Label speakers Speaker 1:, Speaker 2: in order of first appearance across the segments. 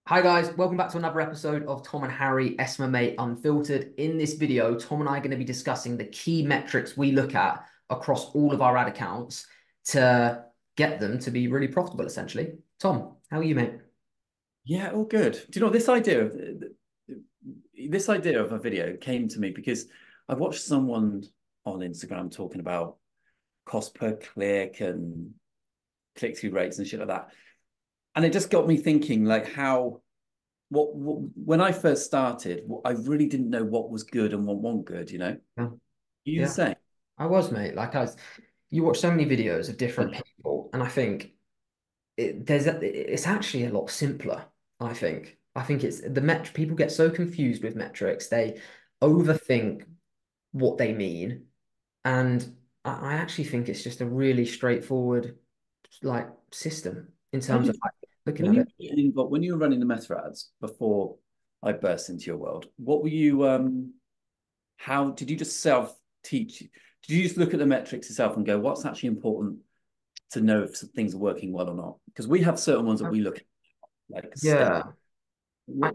Speaker 1: Hi guys, welcome back to another episode of Tom and Harry SMMA Unfiltered. In this video, Tom and I are going to be discussing the key metrics we look at across all of our ad accounts to get them to be really profitable, essentially. Tom, how are you, mate?
Speaker 2: Yeah, all good. Do you know this idea of a video came to me because I watched someone on Instagram talking about cost per click and click-through rates and shit like that. And it just got me thinking like how what when I first started, I really didn't know what was good and what wasn't good, you know?
Speaker 1: Yeah,
Speaker 2: You the
Speaker 1: yeah,
Speaker 2: same?
Speaker 1: I was, mate. You watch so many videos of different people, and I think it's actually a lot simpler. I think it's the met people get so confused with metrics, they overthink what they mean. And I actually think it's just a really straightforward like system in
Speaker 2: When
Speaker 1: terms of
Speaker 2: you
Speaker 1: like looking
Speaker 2: when
Speaker 1: at
Speaker 2: you
Speaker 1: it.
Speaker 2: when you were running the meta ads before I burst into your world, what were you how did you just self teach? Did you just look at the metrics yourself and go, what's actually important to know if things are working well or not? Because we have certain ones that we look at, like step.
Speaker 1: Yeah. I,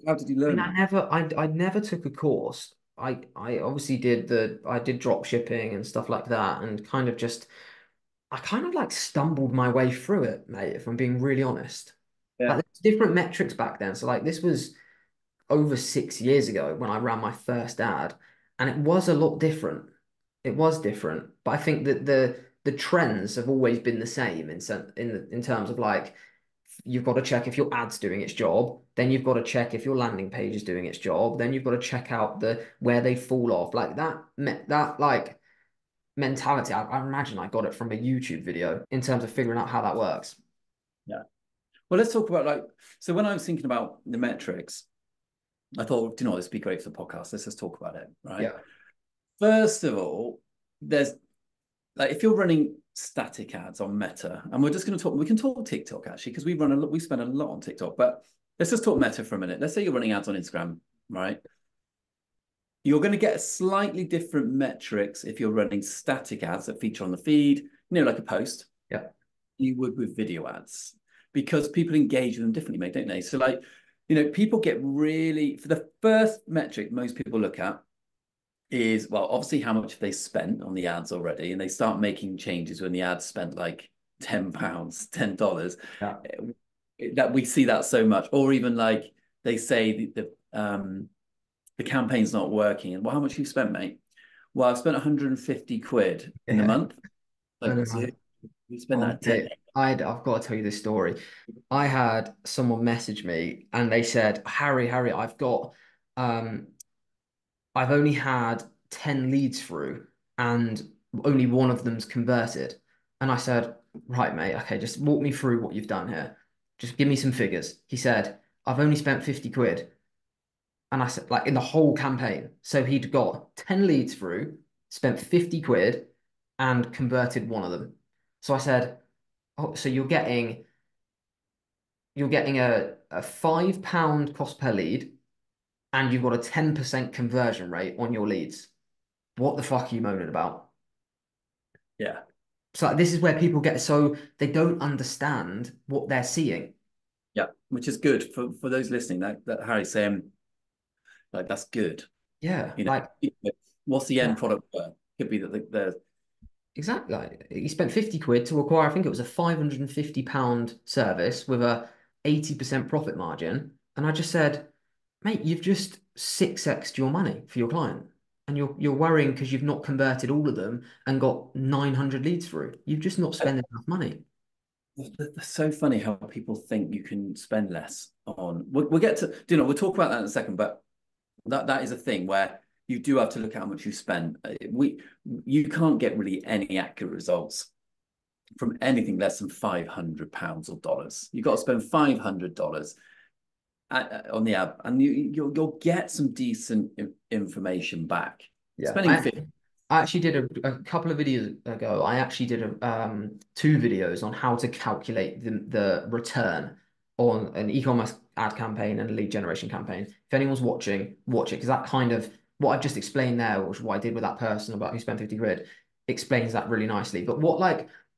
Speaker 2: How did you
Speaker 1: I
Speaker 2: learn
Speaker 1: mean,
Speaker 2: that?
Speaker 1: I never took a course. I obviously I did drop shipping and stuff like that, and I kind of like stumbled my way through it, mate, if I'm being really honest. Like
Speaker 2: Yeah.
Speaker 1: there's different metrics back then. So like this was over 6 years ago when I ran my first ad, and it was a lot different. It was different, but I think that the trends have always been the same in terms of like you've got to check if your ad's doing its job, then you've got to check if your landing page is doing its job, then you've got to check out the where they fall off. Like that like mentality. I imagine I got it from a YouTube video in terms of figuring out how that works.
Speaker 2: Yeah. Well, let's talk about like, so when I was thinking about the metrics, I thought, do you know what, this would be great for the podcast. Let's just talk about it, right?
Speaker 1: Yeah.
Speaker 2: First of all, there's like if you're running static ads on Meta, and we're just going to talk, we can talk TikTok actually, because we spend a lot on TikTok, but let's just talk Meta for a minute. Let's say you're running ads on Instagram, right? You're going to get slightly different metrics if you're running static ads that feature on the feed, like a post,
Speaker 1: Yeah.
Speaker 2: you would with video ads, because people engage with them differently, mate, don't they? So, like, people get really, for the first metric most people look at is, well, obviously how much they spent on the ads already, and they start making changes when the ads spent like £10, $10.
Speaker 1: Yeah.
Speaker 2: That we see that so much, or even like they say the campaign's not working. And well, how much you spent, mate? Well, I've spent 150 quid in the
Speaker 1: Yeah.
Speaker 2: month.
Speaker 1: I
Speaker 2: Like,
Speaker 1: know.
Speaker 2: dude, we spend
Speaker 1: Oh,
Speaker 2: that day.
Speaker 1: mate, I've got to tell you this story. I had someone message me and they said, Harry, um, I've only had 10 leads through and only one of them's converted. And I said, right, mate, okay, just walk me through what you've done here. Just give me some figures. He said, I've only spent 50 quid. And I said, like in the whole campaign. So he'd got 10 leads through, spent 50 quid and converted one of them. So I said, oh, so you're getting a £5 cost per lead and you've got a 10% conversion rate on your leads. What the fuck are you moaning about?
Speaker 2: Yeah.
Speaker 1: So this is where people get so they don't understand what they're seeing.
Speaker 2: Yeah. Which is good for those listening. That Harry's saying, like, that's good.
Speaker 1: Yeah,
Speaker 2: You
Speaker 1: like
Speaker 2: know, what's the end
Speaker 1: yeah,
Speaker 2: product worth? Could be that the
Speaker 1: exactly. Like he spent 50 quid to acquire, I think it was a £550 service with a 80% profit margin. And I just said, mate, you've just 6x'd your money for your client. And you're worrying because you've not converted all of them and got 900 leads through. You've just not spent enough money.
Speaker 2: It's so funny how people think you can spend less on. We'll get to, we'll talk about that in a second, but that is a thing where you do have to look at how much you spend. You can't get really any accurate results from anything less than £500 or dollars. You've got to spend $500 on the app, and you'll get some decent information back.
Speaker 1: Yeah,
Speaker 2: Spending 50,
Speaker 1: I actually did a couple of videos ago. I actually did two videos on how to calculate the return on an e-commerce ad campaign and a lead generation campaign. If anyone's watching, watch it because that kind of what I've just explained there, which is what I did with that person about who spent 50 quid, explains that really nicely. But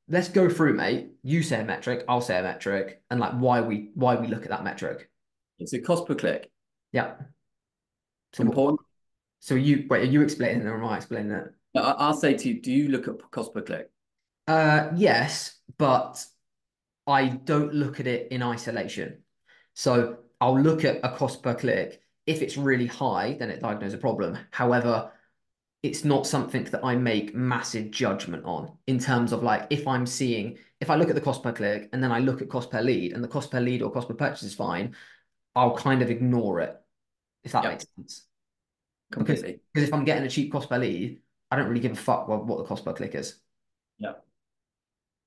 Speaker 1: let's go through, mate. You say a metric, I'll say a metric, and like why we look at that metric.
Speaker 2: So cost per click,
Speaker 1: Yeah. So
Speaker 2: important.
Speaker 1: so you wait, are you explaining it or am I explaining it?
Speaker 2: I'll say to you, do you look at cost per click?
Speaker 1: Yes, but I don't look at it in isolation. So I'll look at a cost per click. If it's really high, then it diagnoses a problem. However, it's not something that I make massive judgment on in terms of like if I look at the cost per click and then I look at cost per lead and the cost per lead or cost per purchase is fine, I'll kind of ignore it, if that
Speaker 2: Yep,
Speaker 1: makes sense. Because
Speaker 2: completely.
Speaker 1: if I'm getting a cheap cost per lead, I don't really give a fuck what the cost per click is.
Speaker 2: Yeah.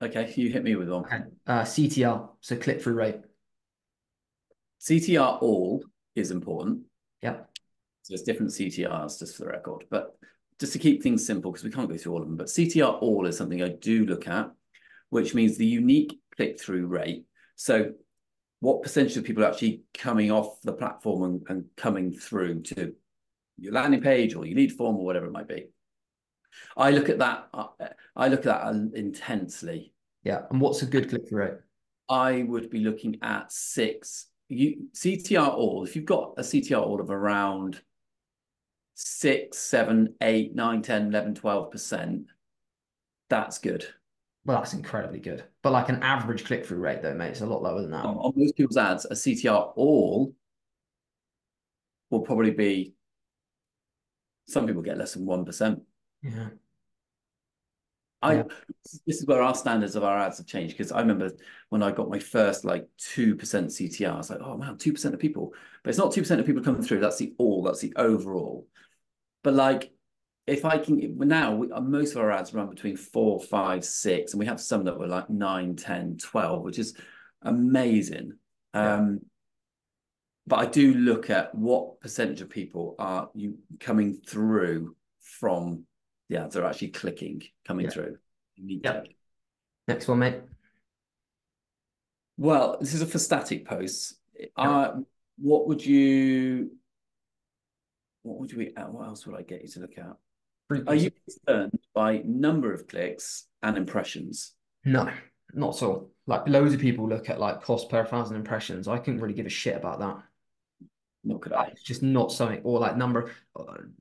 Speaker 2: Okay, you hit me with one.
Speaker 1: Okay. CTR, so click through rate.
Speaker 2: CTR all is important.
Speaker 1: Yep.
Speaker 2: So there's different CTRs just for the record, but just to keep things simple, because we can't go through all of them, but CTR all is something I do look at, which means the unique click-through rate. So what percentage of people are actually coming off the platform and coming through to your landing page or your lead form or whatever it might be. I look at that. I look at that intensely.
Speaker 1: Yeah. And what's a good click through rate?
Speaker 2: I would be looking at CTR all. If you've got a CTR all of around 6, 7, 8, 9, 10, 11, 12%, that's good.
Speaker 1: Well, that's incredibly good. But like an average click through rate, though, mate, it's a lot lower than that.
Speaker 2: On most people's ads, a CTR all will probably be, some people get less than 1%.
Speaker 1: Yeah.
Speaker 2: I
Speaker 1: Yeah.
Speaker 2: This is where our standards of our ads have changed, because I remember when I got my first like 2% CTR, I was like, oh man, 2% of people. But it's not 2% of people coming through, that's the overall. But like, if I can now, most of our ads run between 4, 5, 6, and we have some that were like 9, 10, 12, which is amazing.
Speaker 1: Yeah.
Speaker 2: But I do look at what percentage of people are you coming through from the ads, they're actually coming
Speaker 1: Yeah.
Speaker 2: through. Unique
Speaker 1: Yep.
Speaker 2: click.
Speaker 1: Next one, mate.
Speaker 2: Well, this is for static posts.
Speaker 1: Yep.
Speaker 2: What would you? What else would I get you to look at? Are you
Speaker 1: Frequency.
Speaker 2: concerned by number of clicks and impressions?
Speaker 1: No, not at all. Like loads of people look at like cost per 1,000 impressions. I couldn't really give a shit about that.
Speaker 2: Not could
Speaker 1: Like,
Speaker 2: I?
Speaker 1: it's just not something, or like number.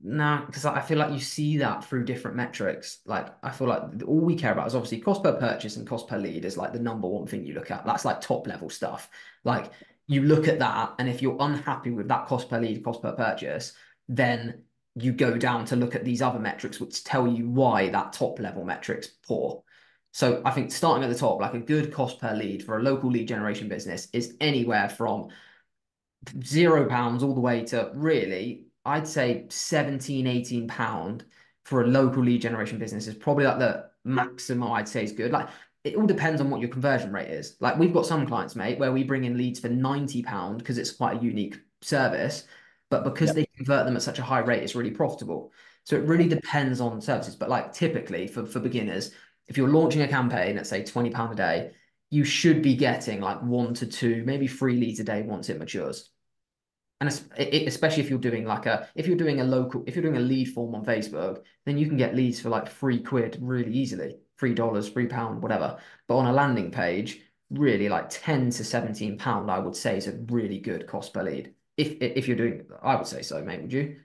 Speaker 1: Nah, because I feel like you see that through different metrics. Like I feel like all we care about is obviously cost per purchase and cost per lead is like the number one thing you look at. That's like top level stuff. Like you look at that, and if you're unhappy with that cost per lead, cost per purchase, then you go down to look at these other metrics, which tell you why that top level metric's poor. So I think starting at the top, like a good cost per lead for a local lead generation business is anywhere from £0 all the way to really, I'd say 17, £18 for a local lead generation business is probably like the maximum I'd say is good. Like it all depends on what your conversion rate is. Like we've got some clients, mate, where we bring in leads for £90 because it's quite a unique service, but because
Speaker 2: Yep.
Speaker 1: they convert them at such a high rate, it's really profitable. So it really depends on services. But like typically for beginners, if you're launching a campaign at say £20 a day, you should be getting like 1 to 2, maybe 3 leads a day once it matures. And especially if you're doing if you're doing if you're doing a lead form on Facebook, then you can get leads for like £3 really easily, $3, £3, whatever. But on a landing page, really like 10 to £17, I would say is a really good cost per lead. If you're doing, I would say so, mate. Would you?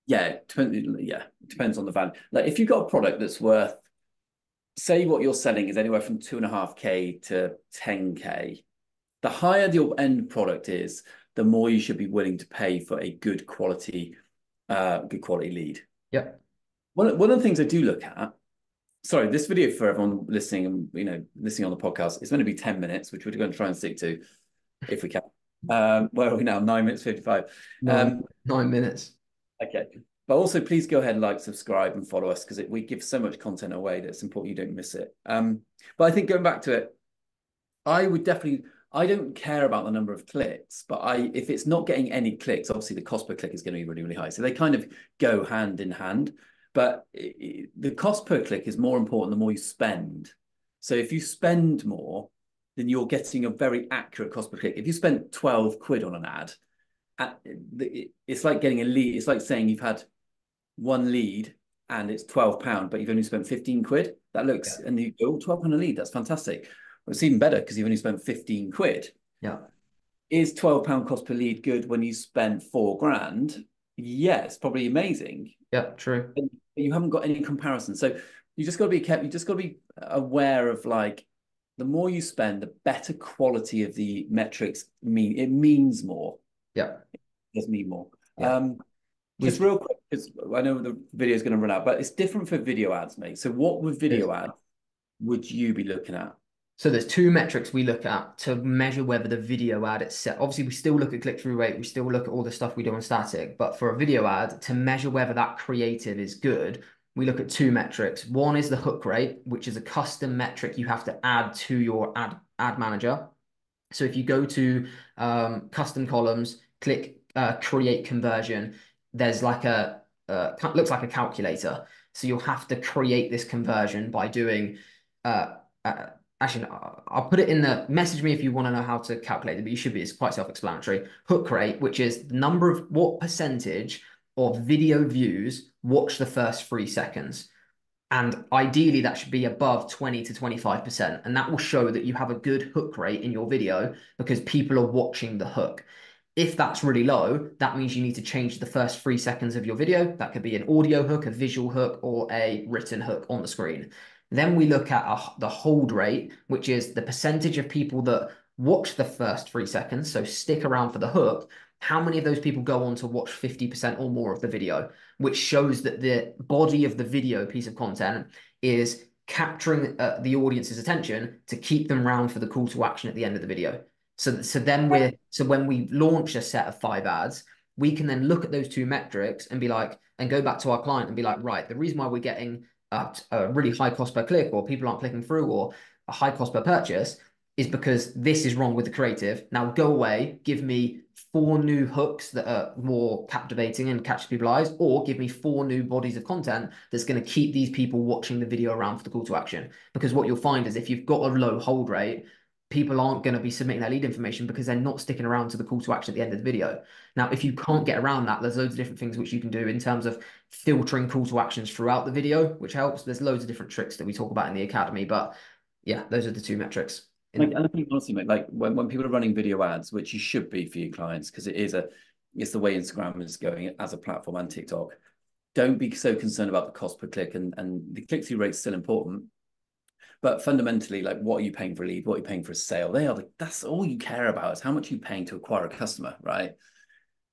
Speaker 2: Yeah, it depends on the value. Like if you've got a product that's worth, say what you're selling is anywhere from 2.5K to 10K, the higher your end product is, the more you should be willing to pay for a good quality lead.
Speaker 1: Yep.
Speaker 2: One of the things I do look at, sorry, this video for everyone listening and listening on the podcast, it's going to be 10 minutes, which we're going to try and stick to if we can. Where are we now? 9 minutes 55.
Speaker 1: Nine, 9 minutes.
Speaker 2: Okay. But also, please go ahead and like, subscribe, and follow us, because we give so much content away that it's important you don't miss it. But I think going back to it, I would definitely. I don't care about the number of clicks, but if it's not getting any clicks, obviously the cost per click is going to be really, really high. So they kind of go hand in hand. But the cost per click is more important the more you spend. So if you spend more, then you're getting a very accurate cost per click. If you spend 12 quid on an ad, it's like getting a lead. It's like saying you've had one lead and it's £12, but you've only spent 15 quid. That looks,
Speaker 1: Yeah.
Speaker 2: and you go, oh, £12 a lead, that's fantastic. Well, it's even better because you've only spent 15 quid.
Speaker 1: Yeah.
Speaker 2: is £12 cost per lead good when you spend 4 grand? Yeah, it's probably amazing.
Speaker 1: Yeah, true.
Speaker 2: But you haven't got any comparison. So you just got to be kept, you just got to be aware of like the more you spend, the better quality of the metrics mean it means more.
Speaker 1: Yeah,
Speaker 2: It does mean more.
Speaker 1: yeah.
Speaker 2: Just
Speaker 1: We've
Speaker 2: real quick, because I know the video is going to run out, but it's different for video ads, mate. So what with video ads would you be looking at?
Speaker 1: So there's two metrics we look at to measure whether the video ad itself, obviously we still look at click-through rate, we still look at all the stuff we do on static, but for a video ad, to measure whether that creative is good, we look at two metrics. One is the hook rate, which is a custom metric you have to add to your ad manager. So if you go to custom columns, click create conversion, there's like a looks like a calculator. So you'll have to create this conversion by doing uh, uh, actually, no, I'll put it in the message me if you want to know how to calculate it, but you should be, it's quite self-explanatory. Hook rate, which is the number of what percentage of video views watch the first 3 seconds. And ideally, that should be above 20 to 25%. And that will show that you have a good hook rate in your video because people are watching the hook. If that's really low, that means you need to change the first 3 seconds of your video. That could be an audio hook, a visual hook, or a written hook on the screen. Then we look at the hold rate, which is the percentage of people that watch the first 3 seconds, so stick around for the hook. How many of those people go on to watch 50% or more of the video, which shows that the body of the video piece of content is capturing the audience's attention to keep them round for the call to action at the end of the video. So when we launch a set of 5 ads, we can then look at those two metrics and be like, and go back to our client and be like, right, the reason why we're getting a really high cost per click, or people aren't clicking through, or a high cost per purchase, is because this is wrong with the creative. Now go away, give me 4 new hooks that are more captivating and catch people's eyes, or give me 4 new bodies of content that's going to keep these people watching the video around for the call to action. Because what you'll find is if you've got a low hold rate, people aren't going to be submitting their lead information because they're not sticking around to the call to action at the end of the video. Now, if you can't get around that, there's loads of different things which you can do in terms of filtering call to actions throughout the video, which helps. There's loads of different tricks that we talk about in the academy, but yeah, those are the two metrics.
Speaker 2: Like, and I think honestly, mate, like when people are running video ads, which you should be for your clients, because it's the way Instagram is going as a platform and TikTok. Don't be so concerned about the cost per click, and the click-through rate is still important. But fundamentally, like, what are you paying for a lead? What are you paying for a sale? That's all you care about is how much you're paying to acquire a customer, right?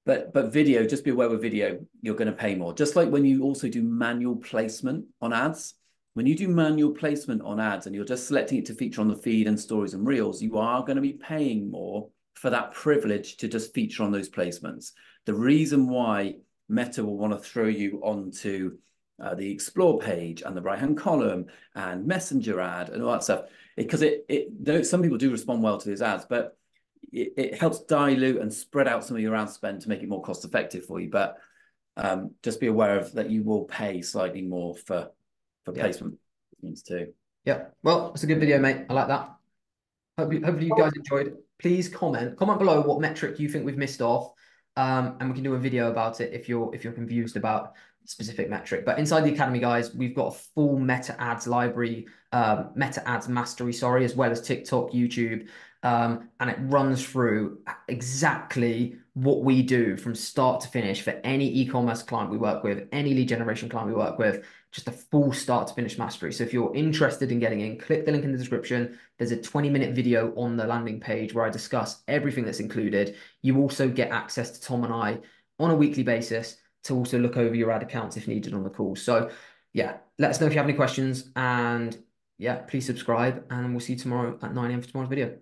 Speaker 2: But video, just be aware with video, you're going to pay more. Just like when you also do manual placement on ads. When you do manual placement on ads and you're just selecting it to feature on the feed and stories and reels, you are going to be paying more for that privilege to just feature on those placements. The reason why Meta will want to throw you onto the explore page and the right-hand column and messenger ad and all that stuff, because some people do respond well to these ads, but it helps dilute and spread out some of your ad spend to make it more cost effective for you. But just be aware of that you will pay slightly more for placement means too.
Speaker 1: Yeah. Well, it's a good video, mate. I like that. Hopefully you guys enjoyed. Please comment below what metric you think we've missed off, and we can do a video about it if you're confused about a specific metric. But inside the academy, guys, we've got a full meta ads library, meta ads mastery, sorry, as well as TikTok, YouTube, and it runs through exactly what we do from start to finish for any e-commerce client we work with, any lead generation client we work with, just a full start to finish mastery. So if you're interested in getting in, click the link in the description. There's a 20-minute video on the landing page where I discuss everything that's included. You also get access to Tom and I on a weekly basis to also look over your ad accounts if needed on the call. So yeah, let us know if you have any questions, and yeah, please subscribe, and we'll see you tomorrow at 9 a.m. for tomorrow's video.